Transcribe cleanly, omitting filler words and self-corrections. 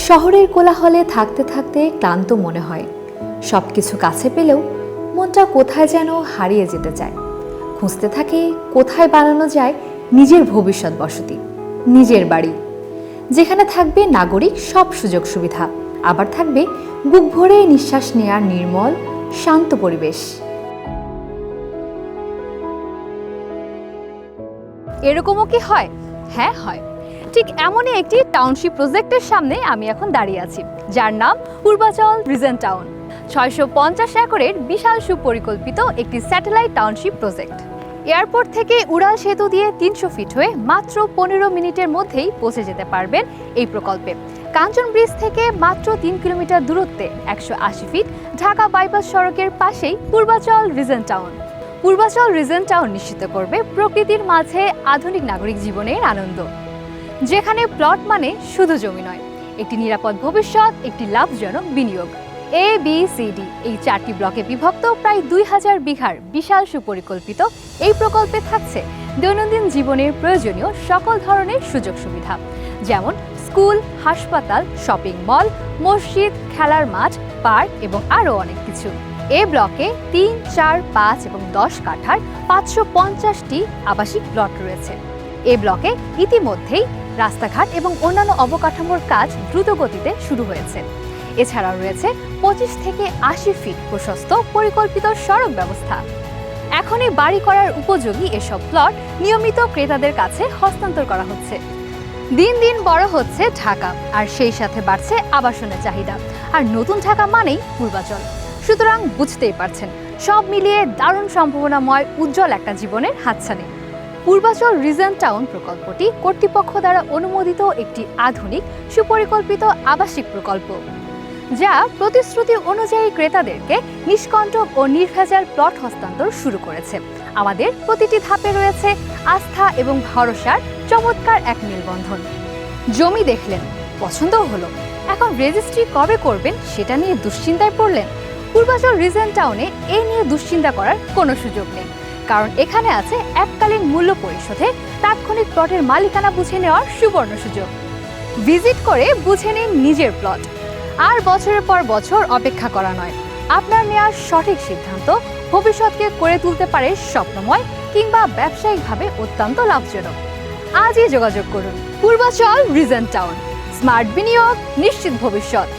শহরের কোলাহলে থাকতে থাকতে ক্লান্ত মনে হয়। সবকিছু কাছে পেলেও মনটা কোথায় যেন হারিয়ে যেতে চায়। খুঁজতে থাকে কোথায় বানানো যায় নিজের ভবিষ্যৎ বসতি, নিজের বাড়ি, যেখানে থাকবে নাগরিক সব সুযোগ সুবিধা, আবার থাকবে বুক ভরে নিঃশ্বাস নেয়ার নির্মল শান্ত পরিবেশ। এরকমও কি হয়? হ্যাঁ, হয়। ঠিক এমনই একটি টাউনশিপ প্রজেক্টের সামনে আমি এখন দাঁড়িয়ে আছি, যার নাম পূর্বাচল রিজেন্ট টাউন। 650 একরের বিশাল সুপরিকল্পিত একটি স্যাটেলাইট টাউনশিপ প্রজেক্ট। এয়ারপোর্ট থেকে উড়াল সেতু দিয়ে 300 ফিট হয়ে মাত্র 15 মিনিটের মধ্যেই পৌঁছে যেতে পারবেন এই প্রকল্পে। কাঞ্চন ব্রিজ থেকে মাত্র 3 কিলোমিটার দূরত্বে 180 ফিট ঢাকা বাইপাস সড়কের পাশেই Purbachal Regent town. Purbachal Regent town নিশ্চিত করবে প্রকৃতির মাঝে আধুনিক নাগরিক জীবনের আনন্দ, যেখানে প্লট মানে শুধু জমি নয়, একটি নিরাপদ ভবিষ্যৎ, একটি লাভজনক বিনিয়োগ। ABCD এই 4টি ব্লকে বিভক্ত প্রায় 2000 বিঘার বিশাল সুপরিকল্পিত এই প্রকল্পে থাকছে দৈনন্দিন জীবনের প্রয়োজনীয় সকল ধরনের সুযোগ সুবিধা, যেমন স্কুল, হাসপাতাল, শপিং মল, মসজিদ, খেলার মাঠ, পার্ক এবং আরও অনেক কিছু। এ ব্লকে 3, 4, 5 এবং 10 কাঠার 550টি আবাসিক প্লট রয়েছে। এ ব্লকে ইতিমধ্যেই রাস্তাঘাট এবং অন্যান্য অবকাঠামোর কাজ দ্রুত গতিতে শুরু হয়েছে। এছাড়াও রয়েছে 25 থেকে 80 ফিট প্রশস্ত পরিকল্পিত সড়ক ব্যবস্থা। এখনই বাড়ি করার উপযোগী এসব প্লট নিয়মিত ক্রেতাদের কাছে হস্তান্তর করা হচ্ছে। দিন দিন বড় হচ্ছে ঢাকা, আর সেই সাথে বাড়ছে আবাসনের চাহিদা। আর নতুন ঢাকা মানেই পূর্বাচল। সুতরাং বুঝতেই পারছেন, সব মিলিয়ে দারুণ সম্ভাবনাময় উজ্জ্বল একটা জীবনের হাতছানি। পূর্বাচল রিজেন্ট টাউন প্রকল্পটি কর্তৃপক্ষ দ্বারা অনুমোদিত একটি আধুনিক সুপরিকল্পিত আবাসিক প্রকল্প, যা প্রতিশ্রুতি অনুযায়ী ক্রেতাদেরকে নিষ্কণ্টক ও নির্ভেজাল প্লট হস্তান্তর শুরু করেছে। আমাদের প্রতিটি ধাপে রয়েছে আস্থা এবং ভরসার চমৎকার এক মেলবন্ধন। জমি দেখলেন, পছন্দও হলো, এখন রেজিস্ট্রি কবে করবেন সেটা নিয়ে দুশ্চিন্তায় পড়লেন? পূর্বাচল রিজেন্ট টাউনে এ নিয়ে দুশ্চিন্তা করার কোনো সুযোগ নেই, কারণ এখানে আছে এককালীন মূল্য পরিশোধে তাৎক্ষণিক প্লটের মালিকানা বুঝে নেওয়ার সুবর্ণ সুযোগ। ভিজিট করে বুঝে নিন নিজের প্লট। আর বছরের পর বছর অপেক্ষা করা নয়, আপনার নেওয়ার সঠিক সিদ্ধান্ত ভবিষ্যৎকে করে তুলতে পারে স্বপ্নময় কিংবা ব্যবসায়িকভাবে অত্যন্ত লাভজনক। আজই যোগাযোগ করুন। পূর্বাচল রিজেন্ট টাউন, স্মার্ট বিনিয়োগ, নিশ্চিত ভবিষ্যৎ।